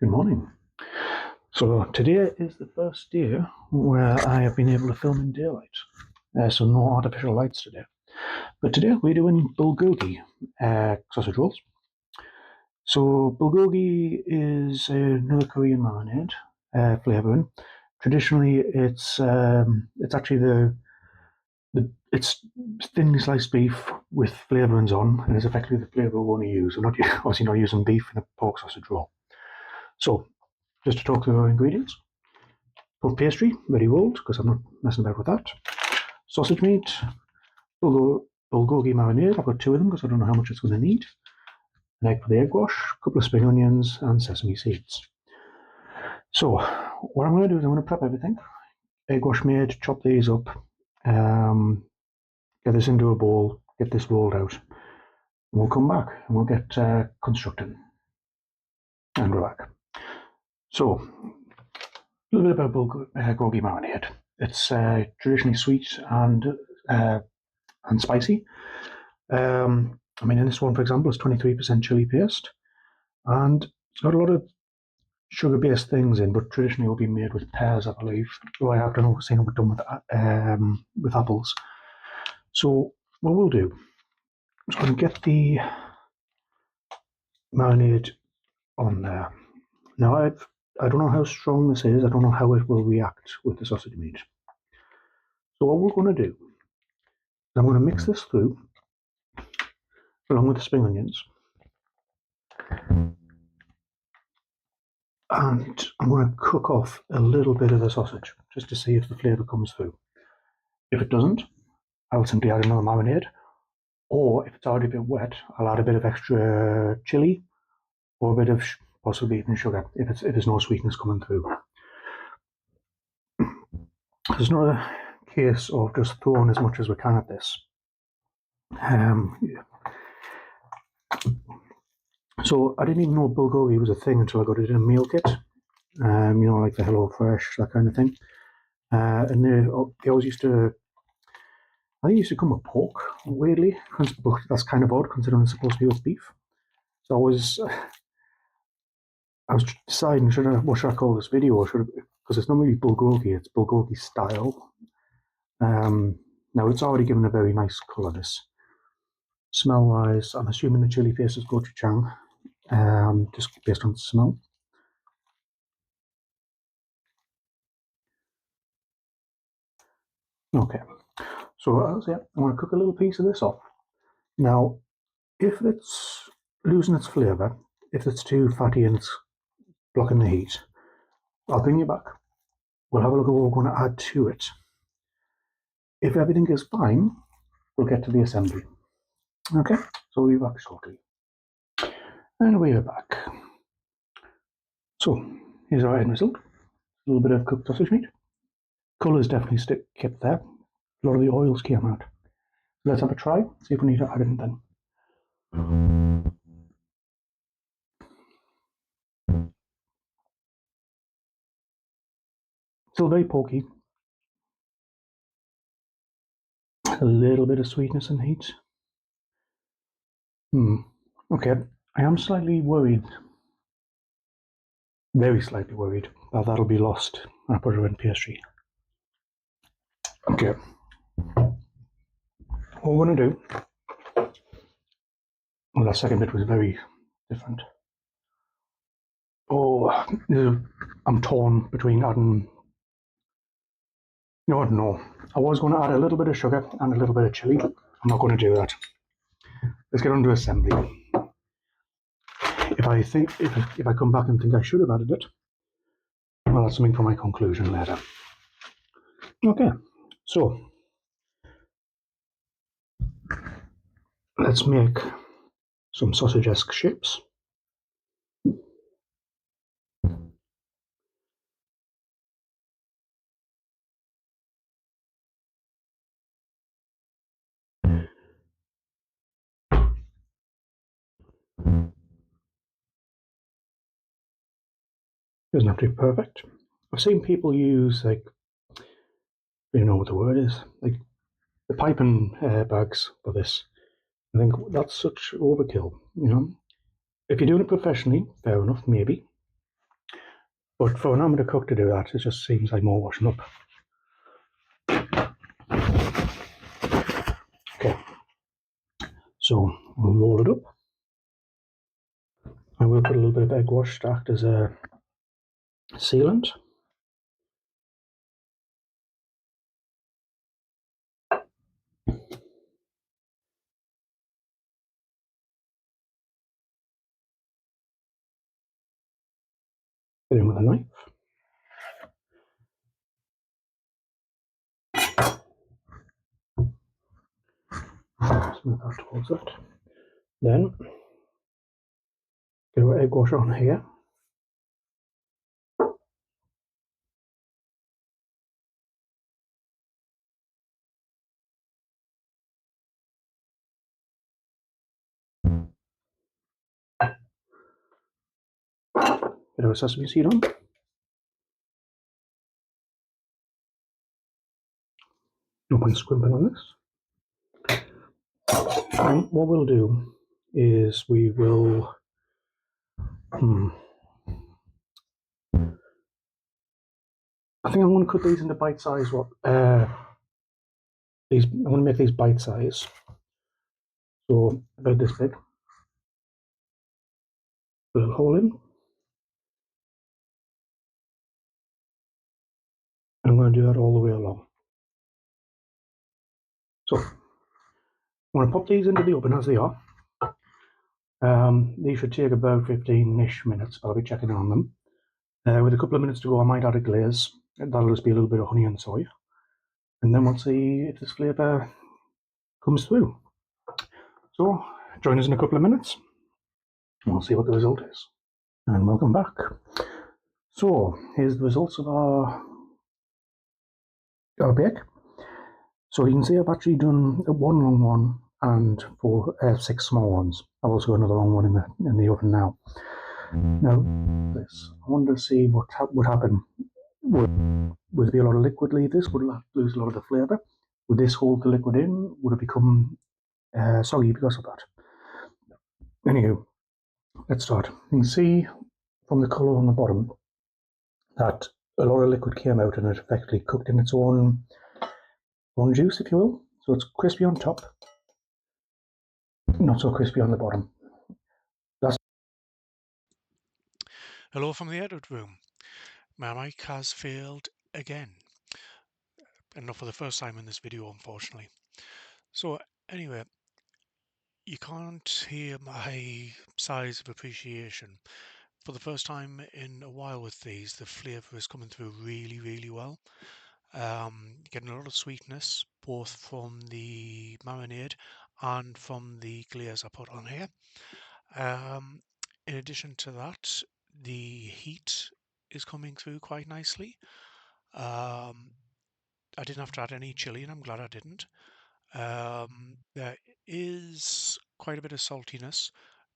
Good morning. So today is the first day where I have been able to film in daylight. So no artificial lights today. But today we're doing Bulgogi sausage rolls. So Bulgogi is another Korean marinade flavouring. Traditionally, it's actually it's thinly sliced beef with flavourings on, and it's effectively the flavour we want to use. We're not obviously not using beef in a pork sausage roll. So just to talk through our ingredients. For pastry, very old, because I'm not messing about with that. Sausage meat, bulgogi marinade. I've got two of them because I don't know how much it's going to need. An egg for the egg wash, a couple of spring onions, and sesame seeds. So, what I'm going to do is I'm going to prep everything. Egg wash made, chop these up, get this into a bowl, get this rolled out. And we'll come back and we'll get constructing. And we're back. So, a little bit about bulgogi marinade. It's traditionally sweet and spicy. In this one, for example, it's 23% chili paste, and it's got a lot of sugar-based things in, but traditionally it will be made with pears, I believe. Though I have done seen it done with apples. So what we'll do is I'm going to get the marinade on there. Now I don't know how strong this is. I don't know how it will react with the sausage meat. So what we're going to do is I'm going to mix this through along with the spring onions. And I'm going to cook off a little bit of the sausage just to see if the flavour comes through. If it doesn't, I'll simply add another marinade, or if it's already a bit wet, I'll add a bit of extra chili or a bit of possibly even sugar if there's no sweetness coming through. It's not a case of just throwing as much as we can at this. So I didn't even know bulgogi was a thing until I got it in a meal kit. Like the Hello Fresh, that kind of thing. And they always used to, I think it used to come with pork, weirdly. That's kind of odd considering it's supposed to be with beef. So I was deciding, what should I call this video? Because it's not really bulgogi, it's bulgogi style. Now it's already given a very nice colour, this. Smell-wise, I'm assuming the chili paste is gochujang, just based on the smell. Okay, so I'm going to cook a little piece of this off. Now, if it's losing its flavour, if it's too fatty and it's blocking the heat, I'll bring you back. We'll have a look at what we're going to add to it. If everything is fine, we'll get to the assembly. Okay, so we'll be back shortly. And we're back. So, here's our end result. A little bit of cooked sausage meat. Colours definitely kept there. A lot of the oils came out. Let's have a try, see if we need to add anything. Still very porky. A little bit of sweetness and heat. Okay, I am slightly worried, very slightly worried, that that'll be lost when I put it in pastry. Okay, what we're going to do, well, that second bit was very different. I'm torn between adding, no, I don't know. I was going to add a little bit of sugar and a little bit of chili. I'm not going to do that. Let's get on to assembly. If I come back and think I should have added it, well, that's something for my conclusion later. Okay, so let's make some sausage-esque shapes. Doesn't have to be perfect. I've seen people use, like, you know what the word is, like the piping bags for this. I think that's such overkill, If you're doing it professionally, fair enough, maybe. But for an amateur cook to do that, it just seems like more washing up. Okay, so we'll roll it up. I will put a little bit of egg wash to act as a sealant. Get in with a knife. Smooth that towards that. Then get our egg wash on here. Get our sesame seed on. No point scrimping on this. And what we'll do is we will I think I'm going to cut these into bite size. I'm going to make these bite size. So about this big. A little hole in. I'm going to do that all the way along. So I'm going to pop these into the oven as they are. These should take about 15-ish minutes, but I'll be checking on them. With a couple of minutes to go, I might add a glaze. That'll just be a little bit of honey and soy. And then we'll see if this flavour comes through. So join us in a couple of minutes and we'll see what the result is. And welcome back. So here's the results of our bake. So you can see I've actually done one long one and 6 small ones. I've also got another long one in the oven now. Now, this, I wanted to see what would happen. Would there be a lot of liquid leave this? Would it lose a lot of the flavour? Would this hold the liquid in? Would it become soggy because of that? Anywho, let's start. You can see from the colour on the bottom that a lot of liquid came out and it effectively cooked in its own juice, if you will. So it's crispy on top, not so crispy on the bottom. Hello from the edit room. My mic has failed again. And not for the first time in this video, unfortunately. So anyway, you can't hear my sighs of appreciation. For the first time in a while with these, the flavour is coming through really, really well. Getting a lot of sweetness, both from the marinade and from the glaze I put on here. In addition to that, the heat is coming through quite nicely. I didn't have to add any chili, and I'm glad I didn't. There is quite a bit of saltiness.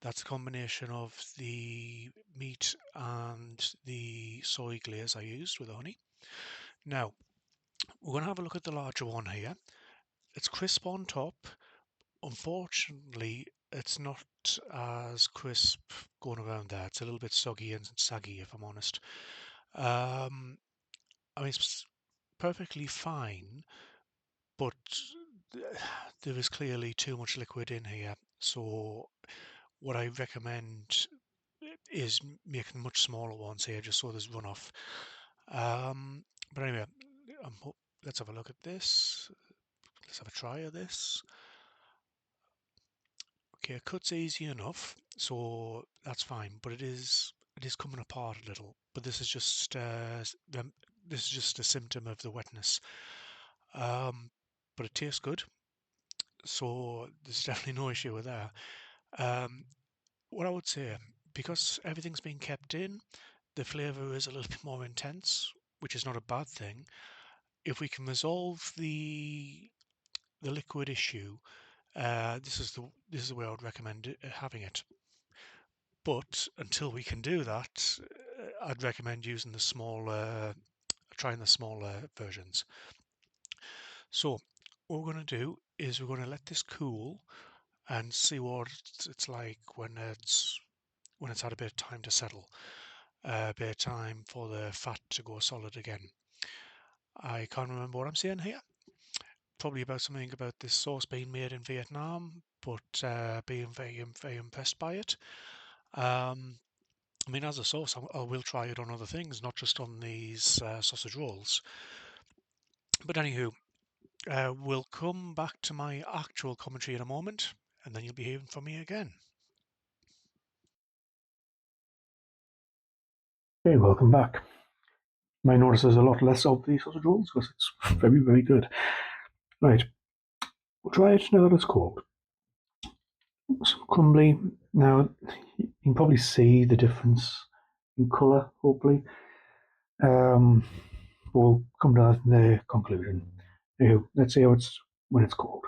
That's a combination of the meat and the soy glaze I used with the honey. Now, we're going to have a look at the larger one here. It's crisp on top. Unfortunately, it's not as crisp going around there. It's a little bit soggy and saggy, if I'm honest. I mean, it's perfectly fine, but there is clearly too much liquid in here. So what I recommend is making much smaller ones here, just so there's runoff. But anyway, let's have a look at this. Let's have a try of this. Okay, it cuts easy enough, so that's fine. But it is coming apart a little. But this is just a symptom of the wetness. But it tastes good, so there's definitely no issue with that. What I would say, because everything's been kept in, the flavour is a little bit more intense, which is not a bad thing. If we can resolve the liquid issue, this is the way I would recommend having it. But until we can do that, I'd recommend using trying the smaller versions. So what we're going to do is we're going to let this cool and see what it's like when it's had a bit of time to settle. a bit of time for the fat to go solid again. I can't remember what I'm saying here. Probably about something about this sauce being made in Vietnam, but being very impressed by it. Um, I mean, as a sauce, I will try it on other things, not just on these sausage rolls. But anywho, we'll come back to my actual commentary in a moment, and then you'll be hearing from me again. Okay, welcome back. You might notice there's a lot less of these sausage rolls because it's very good. Right, we'll try it now that it's cold. Some crumbly. Now, you can probably see the difference in colour, hopefully. Um, we'll come to the conclusion. Anywho, let's see how it's when it's cold.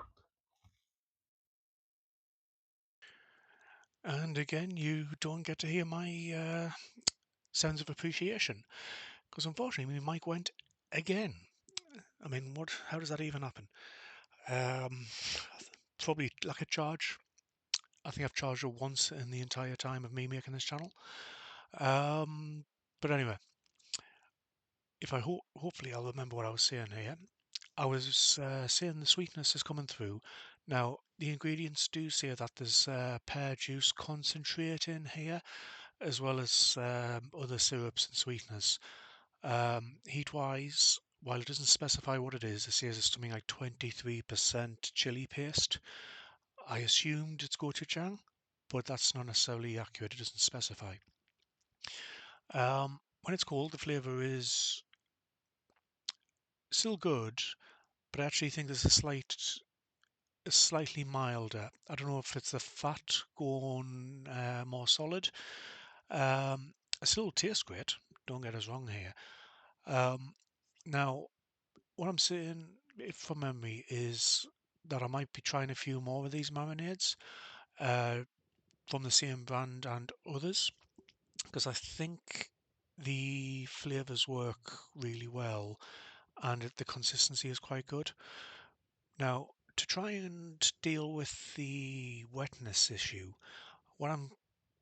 And again, you don't get to hear my sounds of appreciation, because unfortunately my mic went again. I mean, what? How does that even happen? Um, Probably like a charge. I think I've charged it once in the entire time of me making this channel. Um, but anyway, if I hopefully I'll remember what I was saying here. I was saying the sweetness is coming through. Now, the ingredients do say that there's pear juice concentrate in here, as well as other syrups and sweeteners. Heat-wise, while it doesn't specify what it is, it says it's something like 23% chili paste. I assumed it's gochujang, but that's not necessarily accurate. It doesn't specify. When it's cold, the flavour is still good, but I actually think there's slightly milder. I don't know if it's the fat going more solid. Um, it still tastes great. Don't get us wrong here. Um, Now, what I'm saying, if from memory, is that I might be trying a few more of these marinades uh, from the same brand and others, because I think the flavors work really well and the consistency is quite good. Now, to try and deal with the wetness issue, what I'm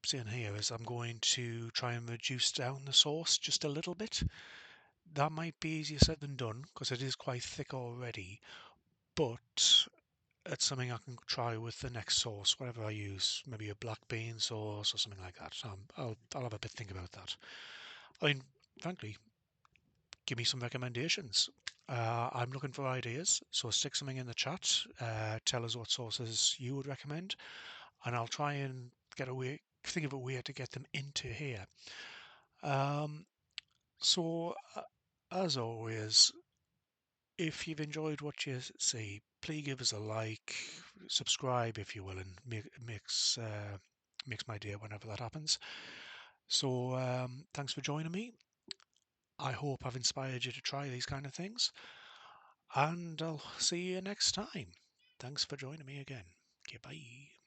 saying here is I'm going to try and reduce down the sauce just a little bit. That might be easier said than done because it is quite thick already, but it's something I can try with the next sauce, whatever I use, maybe a black bean sauce or something like that. I'll have a bit think about that. I mean, frankly, give me some recommendations. I'm looking for ideas, so stick something in the chat. Tell us what sauces you would recommend, and I'll try and think of a way to get them into here. Um, so, as always, if you've enjoyed what you see, please give us a like, subscribe if you will, and makes my day whenever that happens. So thanks for joining me. I hope I've inspired you to try these kind of things, and I'll see you next time. Thanks for joining me again. Goodbye.